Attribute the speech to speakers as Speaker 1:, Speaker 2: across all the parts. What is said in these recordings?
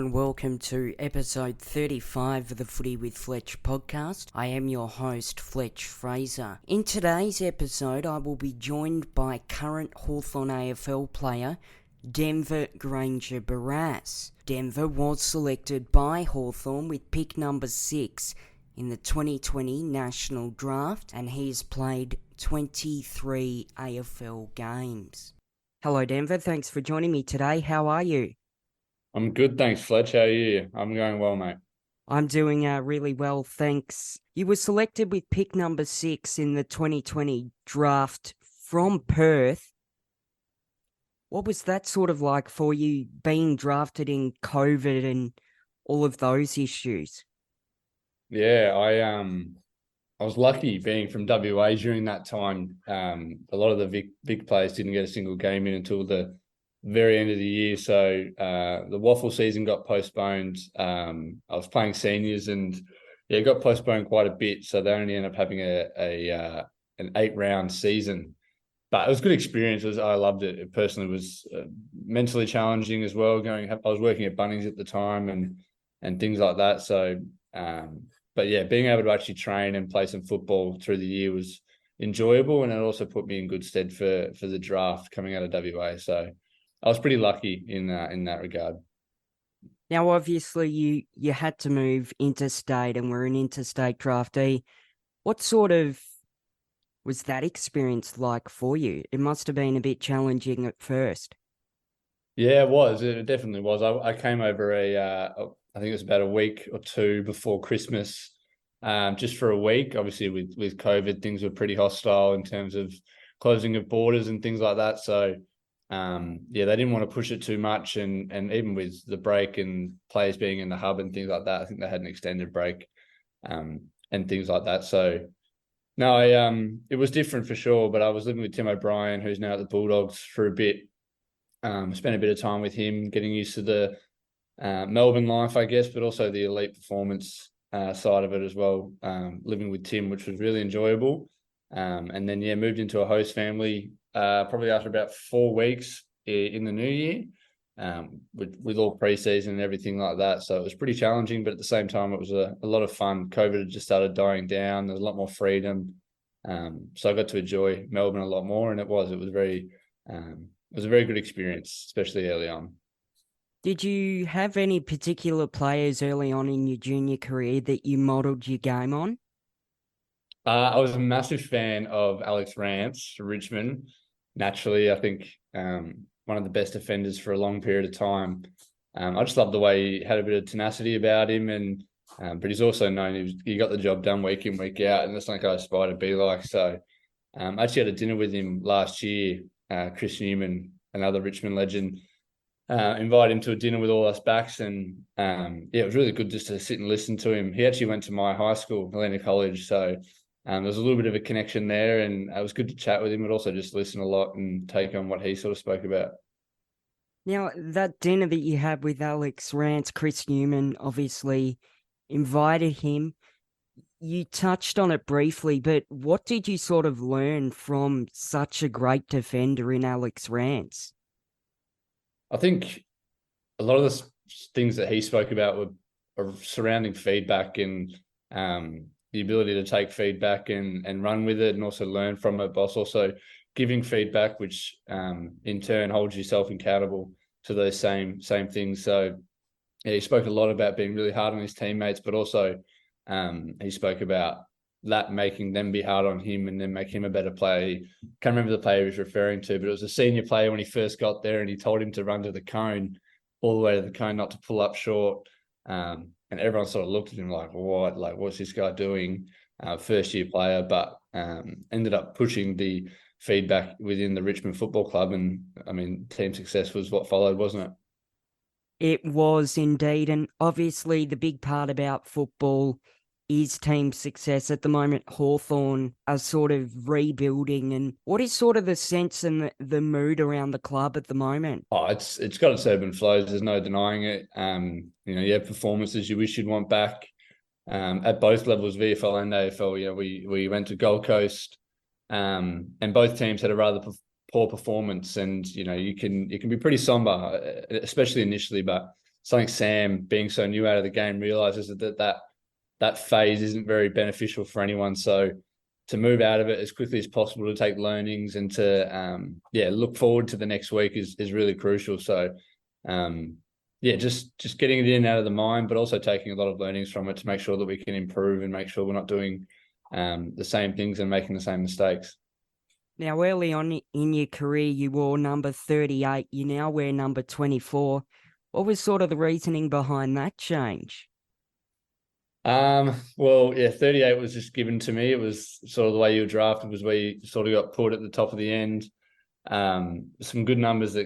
Speaker 1: and welcome to episode 35 of the Footy with Fletch podcast. I am your host, Fletch Fraser. In today's episode, I will be joined by current Hawthorn AFL player, Denver Grainger-Barras. Denver was selected by Hawthorn with pick number 6 in the 2020 National Draft, and he has played 23 AFL games. Hello Denver, thanks for joining me today. How are you?
Speaker 2: I'm good, thanks, Fletch. How are you? I'm going well, mate.
Speaker 1: I'm doing really well, thanks. You were selected with pick number 6 in the 2020 draft from Perth. What was that sort of like for you, being drafted in COVID and all of those issues?
Speaker 2: Yeah, I was lucky being from WA during that time. A lot of the big players didn't get a single game in until the very end of the year. So the waffle season got postponed. I was playing seniors and it got postponed quite a bit. So they only ended up having an 8-round season. But it was a good experience. I loved it. It personally was mentally challenging as well. I was working at Bunnings at the time and things like that. So, but yeah, being able to actually train and play some football through the year was enjoyable, and it also put me in good stead for the draft coming out of WA. So I was pretty lucky in that regard.
Speaker 1: Now, obviously, you had to move interstate and were an interstate draftee. What sort of was that experience like for you? It must have been a bit challenging at first.
Speaker 2: Yeah, it was. It definitely was. I came over I think it was about a week or two before Christmas, just for a week. Obviously, with COVID, things were pretty hostile in terms of closing of borders and things like that. So, yeah, they didn't want to push it too much, and even with the break and players being in the hub and things like that, I think they had an extended break, and things like that. So, no, it was different for sure. But I was living with Tim O'Brien, who's now at the Bulldogs, for a bit. Spent a bit of time with him, getting used to the Melbourne life, I guess, but also the elite performance side of it as well. Living with Tim, which was really enjoyable. And then, yeah, moved into a host family probably after about 4 weeks in the new year, with all preseason and everything like that. So it was pretty challenging, but at the same time, it was a lot of fun. COVID had just started dying down. There was a lot more freedom. So I got to enjoy Melbourne a lot more, and it was very, it was a very good experience, especially early on.
Speaker 1: Did you have any particular players early on in your junior career that you modelled your game on?
Speaker 2: I was a massive fan of Alex Rance for Richmond. Naturally, I think one of the best defenders for a long period of time. I just loved the way he had a bit of tenacity about him, and but he's also known he got the job done week in, week out, and that's something I aspire to be like. So I actually had a dinner with him last year. Chris Newman, another Richmond legend, invited him to a dinner with all us backs, and yeah, it was really good just to sit and listen to him. He actually went to my high school, Helena College, so there was a little bit of a connection there, and it was good to chat with him, but also just listen a lot and take on what he sort of spoke about.
Speaker 1: Now, that dinner that you had with Alex Rance, Chris Newman obviously invited him. You touched on it briefly, but what did you sort of learn from such a great defender in Alex Rance?
Speaker 2: I think a lot of the things that he spoke about were surrounding feedback and the ability to take feedback and run with it and also learn from it, but also giving feedback, which in turn holds yourself accountable to those same things. So yeah, he spoke a lot about being really hard on his teammates, but also he spoke about that making them be hard on him and then make him a better player. Can't remember the player he was referring to, but it was a senior player when he first got there, and he told him to run to the cone, all the way to the cone, not to pull up short. And everyone sort of looked at him like, what? Like, what's this guy doing? First year player, but ended up pushing the feedback within the Richmond Football Club. And I mean, team success was what followed, wasn't it?
Speaker 1: It was indeed, and obviously the big part about football is team success. At the moment, Hawthorn are sort of rebuilding, and what is sort of the sense and the mood around the club at the moment?
Speaker 2: Oh, it's got its ebb and flows. There's no denying it. You have performances you wish you'd want back at both levels, VFL and AFL. We went to Gold Coast, and both teams had a rather poor performance, and you can be pretty somber, especially initially, but something Sam, being so new out of the game, realizes that phase isn't very beneficial for anyone. So to move out of it as quickly as possible, to take learnings and to look forward to the next week is really crucial. So just getting it in out of the mind, but also taking a lot of learnings from it to make sure that we can improve and make sure we're not doing the same things and making the same mistakes.
Speaker 1: Now, early on in your career, you wore number 38. You now wear number 24. What was sort of the reasoning behind that change?
Speaker 2: Well, yeah, 38 was just given to me. It was sort of the way you were drafted, was where you sort of got put at the top of the end. Some good numbers,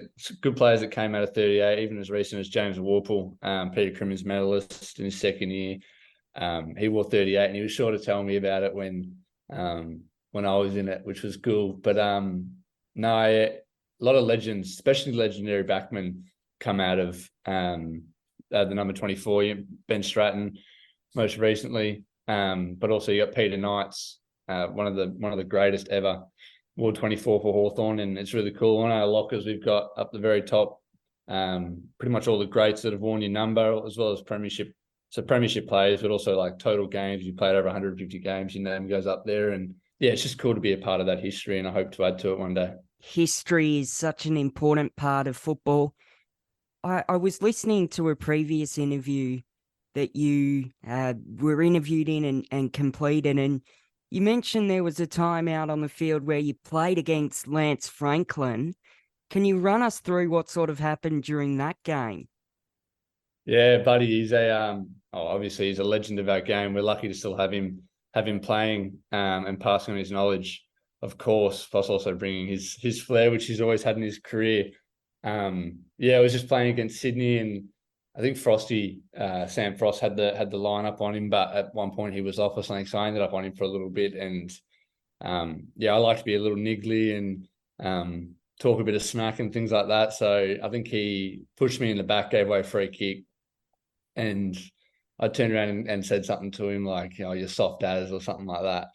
Speaker 2: good players that came out of 38, even as recent as James Warple, Peter Crimmon's medalist in his second year. He wore 38, and he was sure to tell me about it when I was in it, which was cool. But a lot of legends, especially legendary backmen, come out of the number 24. Ben Stratton, most recently, but also you got Peter Knights, one of the greatest ever, wore 24 for Hawthorn, and it's really cool. On our lockers, we've got up the very top pretty much all the greats that have worn your number, as well as premiership. So premiership players, but also like total games. You played over 150 games, your name goes up there, and yeah, it's just cool to be a part of that history, and I hope to add to it one day.
Speaker 1: History is such an important part of football. I was listening to a previous interview that you were interviewed in and completed, and you mentioned there was a time out on the field where you played against Lance Franklin. Can you run us through what sort of happened during that game?
Speaker 2: Yeah, buddy, he's obviously he's a legend of our game. We're lucky to still have him playing and passing on his knowledge, of course, plus also bringing his flair, which he's always had in his career. I was just playing against Sydney, and I think Frosty, Sam Frost had the lineup on him, but at one point he was off or something, so I ended up on him for a little bit. And I like to be a little niggly and talk a bit of smack and things like that. So I think he pushed me in the back, gave away a free kick, and I turned around and said something to him like, you're soft as or something like that.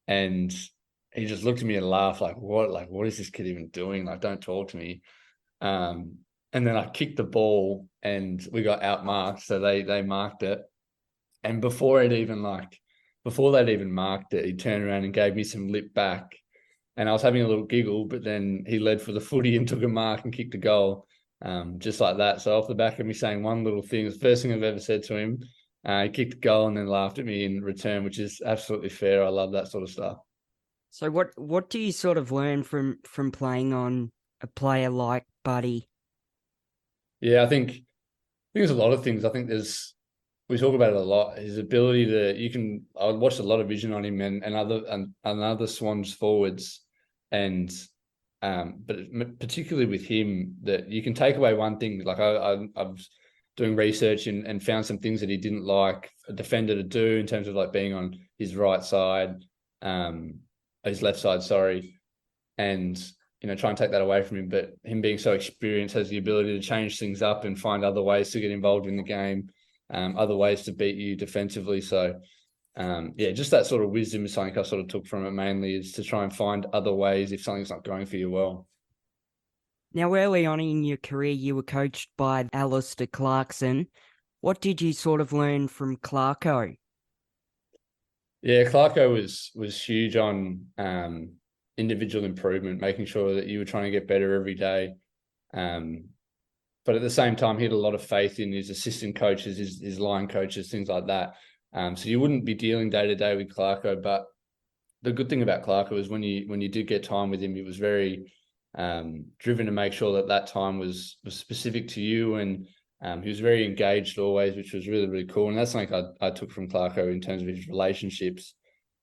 Speaker 2: And he just looked at me and laughed like, what is this kid even doing? Like, don't talk to me. And then I kicked the ball and we got outmarked. So they marked it. And before they'd even marked it, he turned around and gave me some lip back. And I was having a little giggle, but then he led for the footy and took a mark and kicked a goal. Just like that. So off the back of me saying one little thing, it's the first thing I've ever said to him. He kicked a goal and then laughed at me in return, which is absolutely fair. I love that sort of stuff.
Speaker 1: So what do you sort of learn from playing on a player like Buddy?
Speaker 2: Yeah, I think there's a lot of things. I think we talk about it a lot. His ability I watched a lot of vision on him and other Swans forwards, and but particularly with him, that you can take away one thing. Like I was doing research and found some things that he didn't like a defender to do in terms of like being on his right side, his left side, sorry, and try and take that away from him. But him being so experienced has the ability to change things up and find other ways to get involved in the game, other ways to beat you defensively. So just that sort of wisdom is something I sort of took from it mainly, is to try and find other ways if something's not going for you well.
Speaker 1: Now, early on in your career, you were coached by Alistair Clarkson. What did you sort of learn from Clarko?
Speaker 2: Yeah, Clarko was huge on individual improvement, making sure that you were trying to get better every day. But at the same time, he had a lot of faith in his assistant coaches, his line coaches, things like that. So you wouldn't be dealing day to day with Clarko. But the good thing about Clarko is when you did get time with him, he was very driven to make sure that time was specific to you, and he was very engaged always, which was really, really cool. And that's something I took from Clarko in terms of his relationships.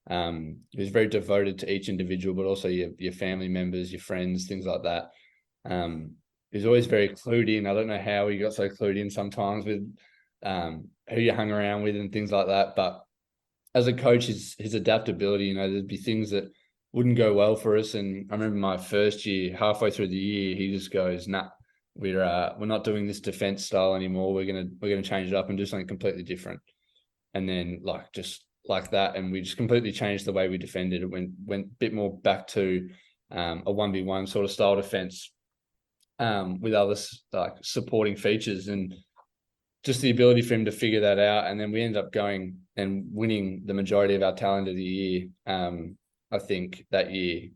Speaker 2: He was very devoted to each individual, but also your family members, your friends, things like that. He was always very clued in. I don't know how he got so clued in sometimes with who you hung around with and things like that. But as a coach, his adaptability, there'd be things that wouldn't go well for us. And I remember my first year, halfway through the year, he just goes, "Nah, we're not doing this defense style anymore. We're gonna change it up and do something completely different." And then just like that, and we just completely changed the way we defended. It went a bit more back to a 1v1 sort of style defense with other like supporting features. And just the ability for him to figure that out. And then we ended up going and winning the majority of our talent of the year, I think, that year.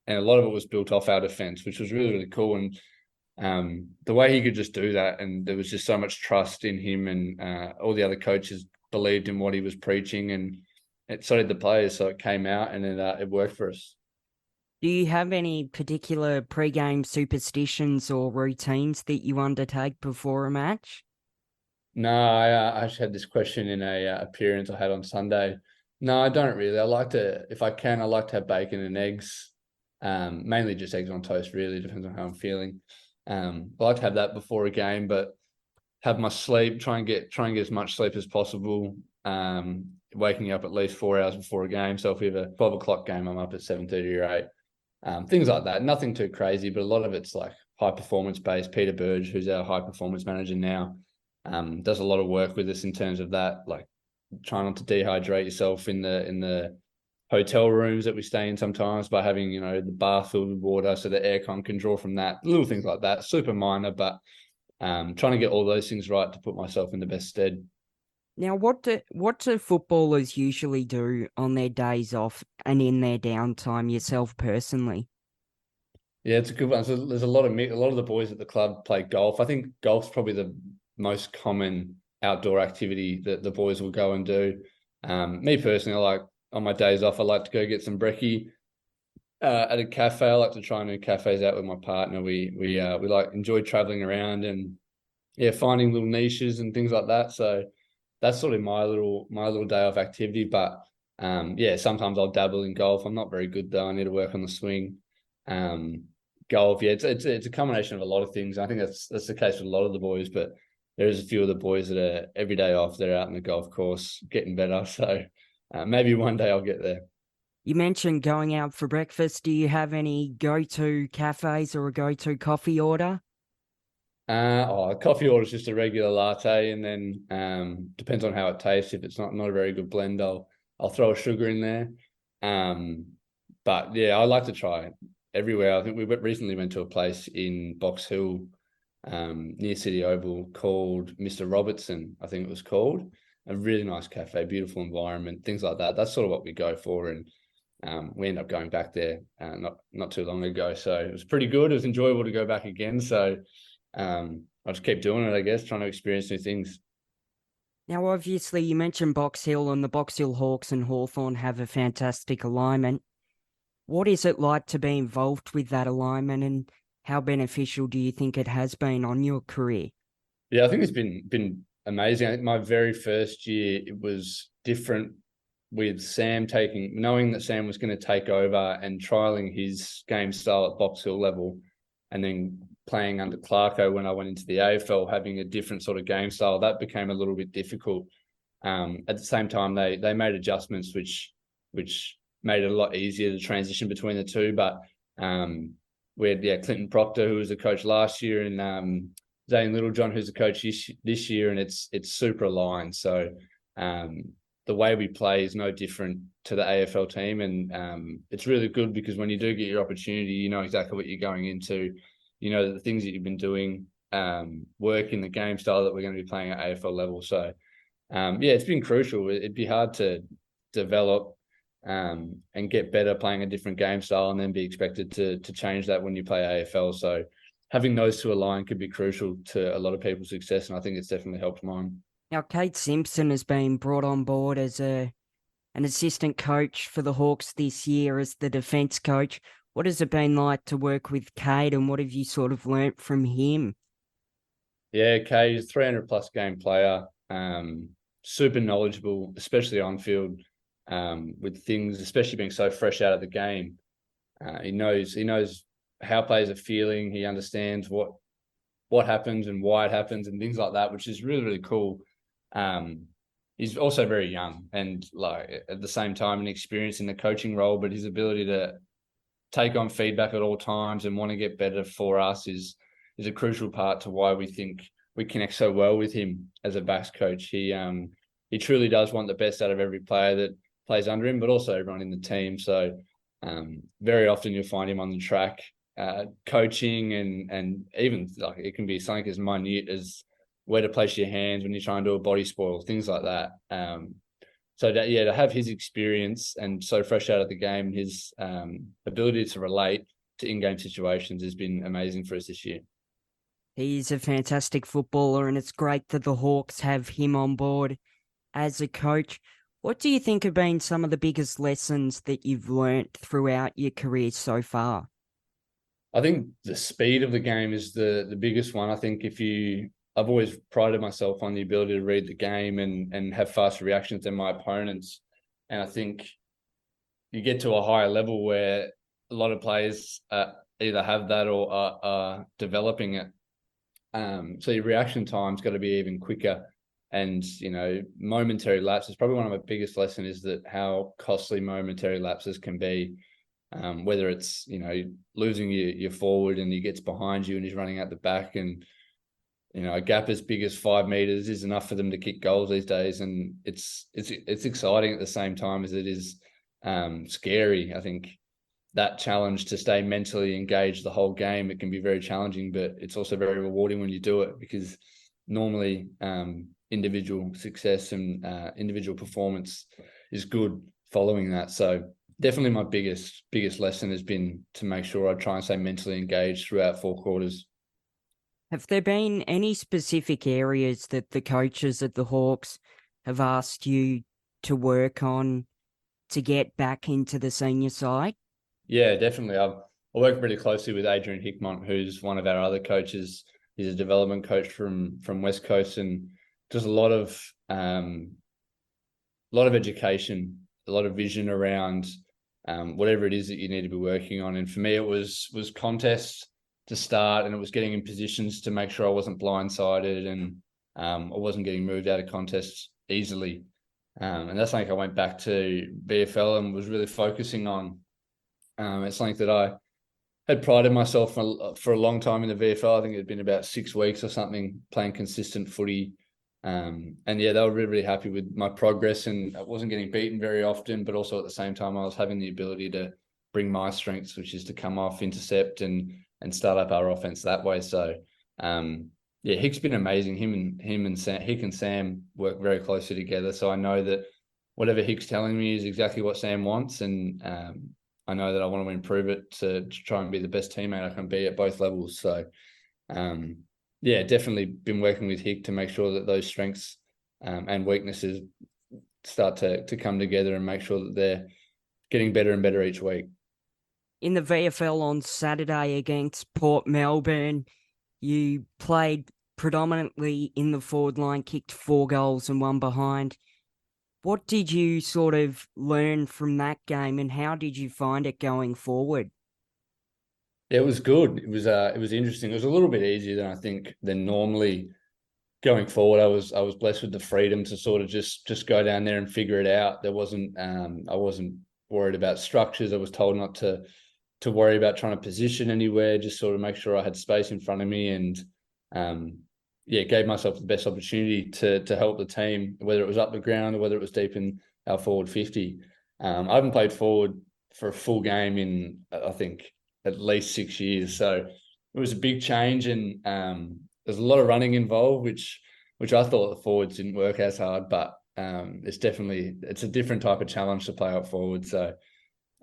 Speaker 2: And a lot of it was built off our defense, which was really, really cool. And the way he could just do that, and there was just so much trust in him, and all the other coaches believed in what he was preaching, and so did the players. So it came out, and it worked for us.
Speaker 1: Do you have any particular pre-game superstitions or routines that you undertake before a match?
Speaker 2: No, I actually had this question in a appearance I had on Sunday. No, I don't really. I like to, if I can, I like to have bacon and eggs, mainly just eggs on toast. Really depends on how I'm feeling. I like to have that before a game, but have my sleep. Try and get as much sleep as possible. Waking up at least 4 hours before a game. So if we have a 12 o'clock game, I'm up at 7:30 or 8. Things like that. Nothing too crazy, but a lot of it's like high performance based. Peter Burge, who's our high performance manager now, does a lot of work with us in terms of that, like try not to dehydrate yourself in the hotel rooms that we stay in sometimes by having, the bath filled with water so the aircon can draw from that. Little things like that, super minor, but trying to get all those things right to put myself in the best stead.
Speaker 1: Now, what do footballers usually do on their days off and in their downtime, yourself personally?
Speaker 2: Yeah, it's a good one. So there's a lot of the boys at the club play golf. I think golf's probably the most common outdoor activity that the boys will go and do. Me personally, I like on my days off, I like to go get some brekkie at a cafe. I like to try new cafes out with my partner. We like enjoy traveling around and finding little niches and things like that. So that's sort of my little day off activity. But sometimes I'll dabble in golf. I'm not very good though. I need to work on the swing. Golf, it's a combination of a lot of things. I think that's the case with a lot of the boys, but there is a few of the boys that are every day off. They're out in the golf course getting better. So maybe one day I'll get there.
Speaker 1: You mentioned going out for breakfast. Do you have any go-to cafes or a go-to coffee order?
Speaker 2: Coffee order is just a regular latte, and then depends on how it tastes. If it's not a very good blend, I'll throw a sugar in there. But yeah, I like to try everywhere. I think we recently went to a place in Box Hill, near City Oval, called Mr. Robertson, I think it was called. A really nice cafe, beautiful environment, things like that. That's sort of what we go for, and we end up going back there not too long ago. So it was pretty good. It was enjoyable to go back again. So I'll just keep doing it, I guess, trying to experience new things.
Speaker 1: Now, obviously, you mentioned Box Hill, and the Box Hill Hawks and Hawthorn have a fantastic alignment. What is it like to be involved with that alignment, and how beneficial do you think it has been on your career?
Speaker 2: Yeah, I think it's been amazing. I think my very first year, it was different with Sam knowing that Sam was going to take over and trialing his game style at Box Hill level, and then playing under Clarko when I went into the AFL, having a different sort of game style, that became a little bit difficult. At the same time, they made adjustments which made it a lot easier to transition between the two. But we had Clinton Proctor, who was the coach last year, and Zane Littlejohn, who's the coach this year, and it's super aligned. So the way we play is no different to the AFL team, and it's really good because when you do get your opportunity, you know exactly what you're going into. You know the things that you've been doing work in the game style that we're going to be playing at AFL level. So it's been crucial. It'd be hard to develop and get better playing a different game style and then be expected to change that when you play AFL. So having those two aligned could be crucial to a lot of people's success, and I think it's definitely helped mine.
Speaker 1: Now, Kate Simpson has been brought on board as an assistant coach for the Hawks this year as the defence coach. What has it been like to work with Kate, and what have you sort of learnt from him?
Speaker 2: Yeah, Kate is a 300-plus game player, super knowledgeable, especially on field, with things, especially being so fresh out of the game. He knows how players are feeling. He understands what happens and why it happens and things like that, which is really, really cool. He's also very young and like at the same time an experience in the coaching role, but his ability to take on feedback at all times and want to get better for us is a crucial part to why we think we connect so well with him as a backs coach. He truly does want the best out of every player that plays under him, but also everyone in the team. So very often you'll find him on the track coaching and even like it can be something as minute as where to place your hands when you're trying to do a body spoil, things like that. So that, to have his experience and so fresh out of the game, his ability to relate to in-game situations has been amazing for us this year.
Speaker 1: He's a fantastic footballer, and it's great that the Hawks have him on board as a coach. What do you think have been some of the biggest lessons that you've learnt throughout your career so far?
Speaker 2: I think the speed of the game is the biggest one. I think I've always prided myself on the ability to read the game and have faster reactions than my opponents. And I think you get to a higher level where a lot of players either have that or are developing it. So your reaction time's got to be even quicker. And, momentary lapses, probably one of my biggest lessons is that how costly momentary lapses can be. Whether it's, losing your forward and he gets behind you and he's running out the back, and, a gap as big as 5 meters is enough for them to kick goals these days. And it's exciting at the same time as it is scary. I think that challenge to stay mentally engaged the whole game, it can be very challenging, but it's also very rewarding when you do it, because normally individual success and individual performance is good following that. So definitely my biggest lesson has been to make sure I try and stay mentally engaged throughout 4 quarters.
Speaker 1: Have there been any specific areas that the coaches at the Hawks have asked you to work on to get back into the senior side?
Speaker 2: Yeah, definitely. I work really closely with Adrian Hickmont, who's one of our other coaches. He's a development coach from West Coast, and does a lot of education, a lot of vision around whatever it is that you need to be working on. And for me, it was contests to start, and it was getting in positions to make sure I wasn't blindsided and I wasn't getting moved out of contests easily. And that's something I went back to VFL and was really focusing on. It's something that I had prided myself for a long time in the VFL. I think it had been about 6 weeks or something playing consistent footy. And they were really, really happy with my progress, and I wasn't getting beaten very often, but also at the same time, I was having the ability to bring my strengths, which is to come off, intercept and start up our offense that way. So, Hick's been amazing. Hick and Sam work very closely together. So I know that whatever Hick's telling me is exactly what Sam wants. And, I know that I want to improve it to try and be the best teammate I can be at both levels. So, definitely been working with Hick to make sure that those strengths and weaknesses start to come together and make sure that they're getting better and better each week.
Speaker 1: In the VFL on Saturday against Port Melbourne, you played predominantly in the forward line, kicked 4 goals and 1 behind. What did you sort of learn from that game, and how did you find it going forward?
Speaker 2: It was good. It was interesting. It was a little bit easier than normally going forward. I was blessed with the freedom to sort of just go down there and figure it out. I wasn't worried about structures. I was told not to worry about trying to position anywhere, just sort of make sure I had space in front of me, and gave myself the best opportunity to help the team, whether it was up the ground or whether it was deep in our forward 50. I haven't played forward for a full game in, I think, at least 6 years. So it was a big change, and there's a lot of running involved, which I thought the forwards didn't work as hard, but it's a different type of challenge to play out forward. So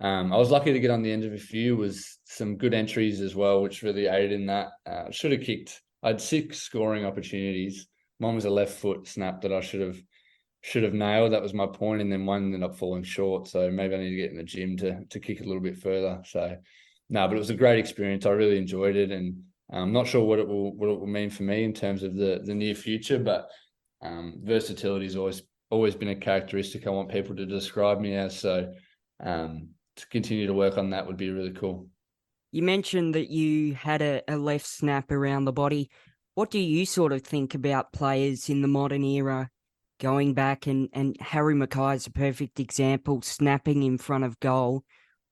Speaker 2: I was lucky to get on the end of a few, was some good entries as well, which really aided in that. Should have kicked. I had 6 scoring opportunities. One was a left foot snap that I should have nailed. That was my point, and then one ended up falling short. So maybe I need to get in the gym to kick a little bit further. So no, but it was a great experience. I really enjoyed it, and I'm not sure what it will mean for me in terms of the near future. But versatility has always been a characteristic I want people to describe me as. So to continue to work on that would be really cool.
Speaker 1: You mentioned that you had a left snap around the body. What do you sort of think about players in the modern era going back, and Harry Mackay is a perfect example, snapping in front of goal?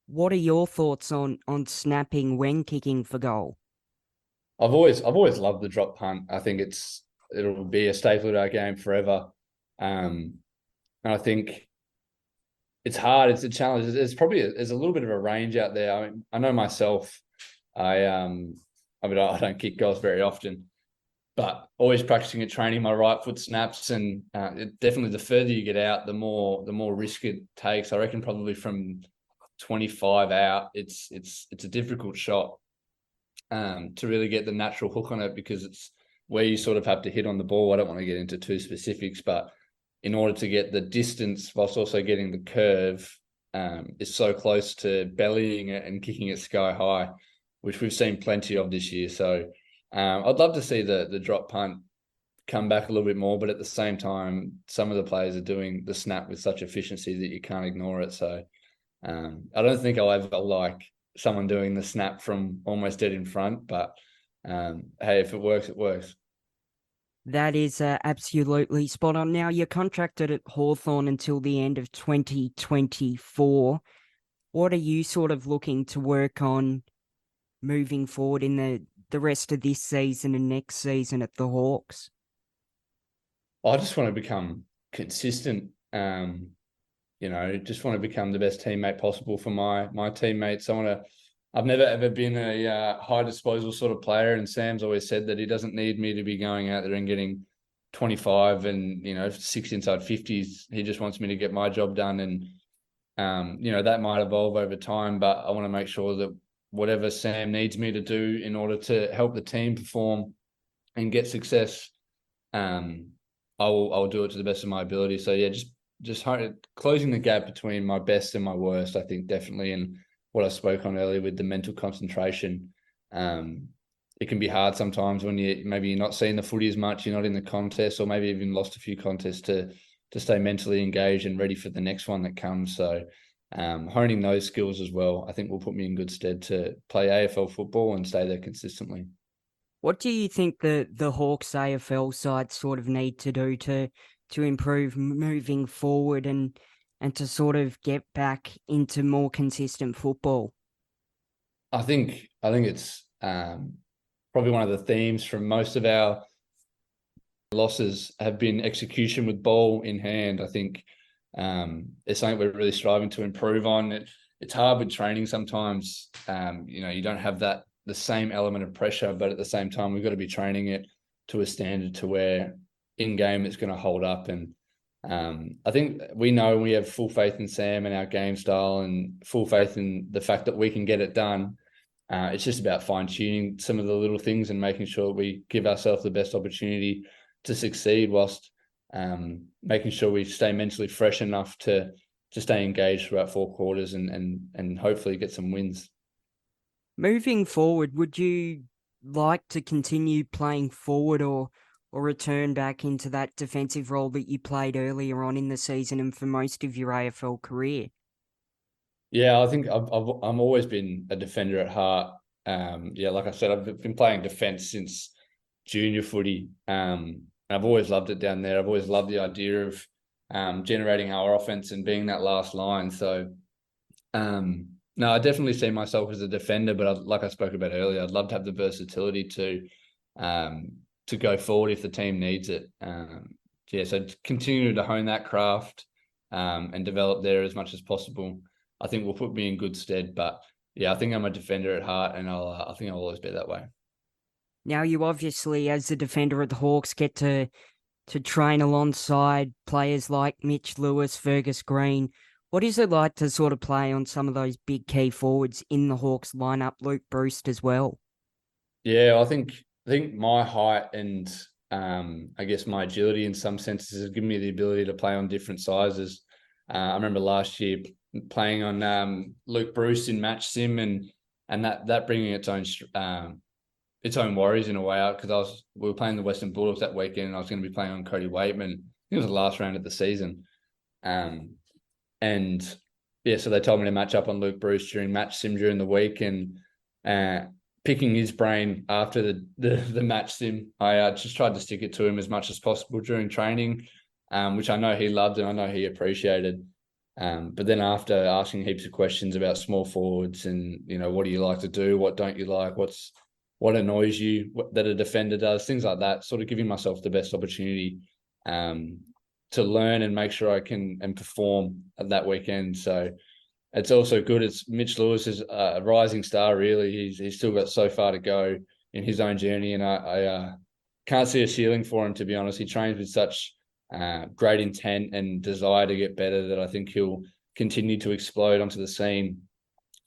Speaker 1: What are your thoughts on snapping when kicking for goal?
Speaker 2: I've always loved the drop punt. I think it'll be a staple of our game forever. And I think it's hard. It's a challenge. There's a little bit of a range out there. I mean, I know myself. I don't kick goals very often, but always practicing at training my right foot snaps, and definitely the further you get out, the more risk it takes. I reckon probably from 25 out, it's a difficult shot to really get the natural hook on it, because it's where you sort of have to hit on the ball. I don't want to get into too specifics, but in order to get the distance whilst also getting the curve, is so close to bellying it and kicking it sky high, which we've seen plenty of this year. So I'd love to see the drop punt come back a little bit more, but at the same time, some of the players are doing the snap with such efficiency that you can't ignore it. So I don't think I'll ever like someone doing the snap from almost dead in front, but hey, if it works, it works.
Speaker 1: That is absolutely spot on. Now, you're contracted at Hawthorn until the end of 2024. What are you sort of looking to work on moving forward in the rest of this season and next season at the Hawks?
Speaker 2: I just want to become consistent. Just want to become the best teammate possible for my teammates. I've never ever been a high disposal sort of player, and Sam's always said that he doesn't need me to be going out there and getting 25 and 6 inside 50s. He just wants me to get my job done, and that might evolve over time, but I want to make sure that whatever Sam needs me to do in order to help the team perform and get success, I'll do it to the best of my ability. So yeah, just closing the gap between my best and my worst, I think definitely. And what I spoke on earlier with the mental concentration, it can be hard sometimes when you're not seeing the footy as much, you're not in the contest, or maybe even lost a few contests, to stay mentally engaged and ready for the next one that comes. So honing those skills as well, I think will put me in good stead to play AFL football and stay there consistently.
Speaker 1: What do you think the Hawks AFL side sort of need to do to improve moving forward and to sort of get back into more consistent football?
Speaker 2: I think it's probably one of the themes from most of our losses have been execution with ball in hand. I think it's something we're really striving to improve on. It's hard with training sometimes. You don't have the same element of pressure, but at the same time, we've got to be training it to a standard to where in game it's going to hold up. And I think we know we have full faith in Sam and our game style, and full faith in the fact that we can get it done. It's just about fine tuning some of the little things and making sure we give ourselves the best opportunity to succeed, whilst making sure we stay mentally fresh enough to stay engaged throughout 4 quarters and hopefully get some wins.
Speaker 1: Moving forward, would you like to continue playing forward or return back into that defensive role that you played earlier on in the season and for most of your AFL career?
Speaker 2: Yeah, I think I'm always been a defender at heart. Like I said, I've been playing defence since junior footy. I've always loved it down there. I've always loved the idea of generating our offense and being that last line. So, no, I definitely see myself as a defender, but like I spoke about earlier, I'd love to have the versatility to go forward if the team needs it. So continue to hone that craft and develop there as much as possible, I think will put me in good stead. But yeah, I think I'm a defender at heart, and I think I'll always be that way.
Speaker 1: Now, you obviously, as a defender at the Hawks, get to train alongside players like Mitch Lewis, Fergus Green. What is it like to sort of play on some of those big key forwards in the Hawks lineup, Luke Bruce as well?
Speaker 2: Yeah, I think my height and I guess my agility in some senses has given me the ability to play on different sizes. I remember last year playing on Luke Bruce in match sim, and that bringing its own worries in a way, because we were playing the Western Bulldogs that weekend, and I was going to be playing on Cody Waitman. I think it was the last round of the season, and yeah, so they told me to match up on Luke Bruce during match sim during the week, and picking his brain after the match sim, I just tried to stick it to him as much as possible during training, which I know he loved and I know he appreciated. But then after asking heaps of questions about small forwards and, what do you like to do? What don't you like? What annoys you that a defender does? Things like that, sort of giving myself the best opportunity to learn and make sure I can and perform at that weekend. So it's also good. It's Mitch Lewis is a rising star, really. He's still got so far to go in his own journey, and I can't see a ceiling for him, to be honest. He trains with such great intent and desire to get better that I think he'll continue to explode onto the scene.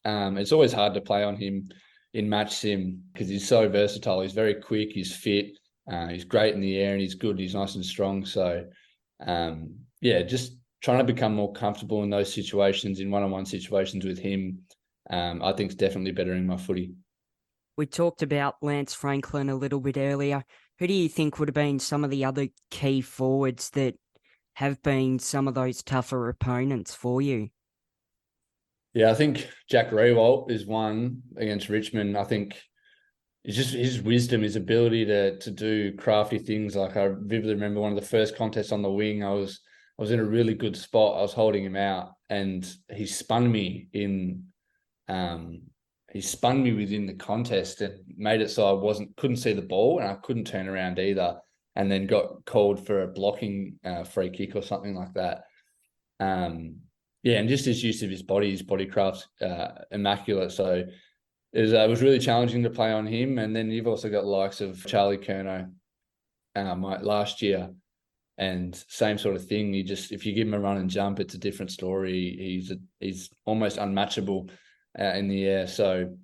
Speaker 2: It's always hard to play on him in match sim because he's so versatile. He's very quick, he's fit, he's great in the air, and he's good. He's nice and strong. So, just trying to become more comfortable in those situations, in one-on-one situations with him, I think is definitely bettering my footy.
Speaker 1: We talked about Lance Franklin a little bit earlier. Who do you think would have been some of the other key forwards that have been some of those tougher opponents for you?
Speaker 2: Yeah, I think Jack Rewalt is one against Richmond. I think it's just his wisdom, his ability to do crafty things. Like I vividly remember one of the first contests on the wing. I was in a really good spot. I was holding him out, and he spun me within the contest and made it so I couldn't see the ball and I couldn't turn around either, and then got called for a blocking free kick or something like that. And just his use of his body craft's immaculate. So it was really challenging to play on him. And then you've also got the likes of Charlie Curnow last year, and same sort of thing. If you give him a run and jump, it's a different story. He's almost unmatchable in the air. So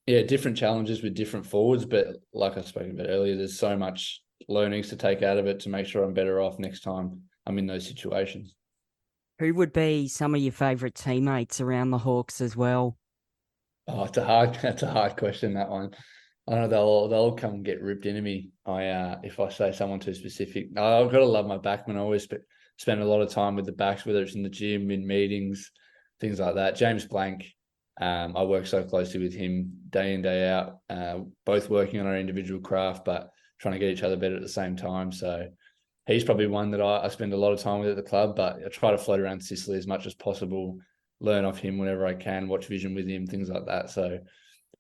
Speaker 2: yeah, different challenges with different forwards. But like I spoke about earlier, there's so much learnings to take out of it to make sure I'm better off next time I'm in those situations.
Speaker 1: Who would be some of your favourite teammates around the Hawks as well?
Speaker 2: Oh, that's a hard question, that one. I know they'll come and get ripped into me. If I say someone too specific. No, I've got to love my backman. I always spend a lot of time with the backs, whether it's in the gym, in meetings, things like that. James Blank, I work so closely with him day in, day out, both working on our individual craft, but trying to get each other better at the same time. So he's probably one that I spend a lot of time with at the club, but I try to float around Sicily as much as possible, learn off him whenever I can, watch vision with him, things like that. So,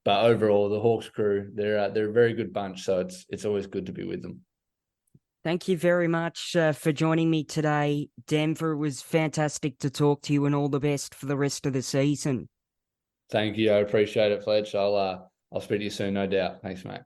Speaker 2: but overall, the Hawks crew, they're a very good bunch. So it's always good to be with them.
Speaker 1: Thank you very much for joining me today, Denver. It was fantastic to talk to you, and all the best for the rest of the season.
Speaker 2: Thank you. I appreciate it, Fletch. I'll speak to you soon, no doubt. Thanks, mate.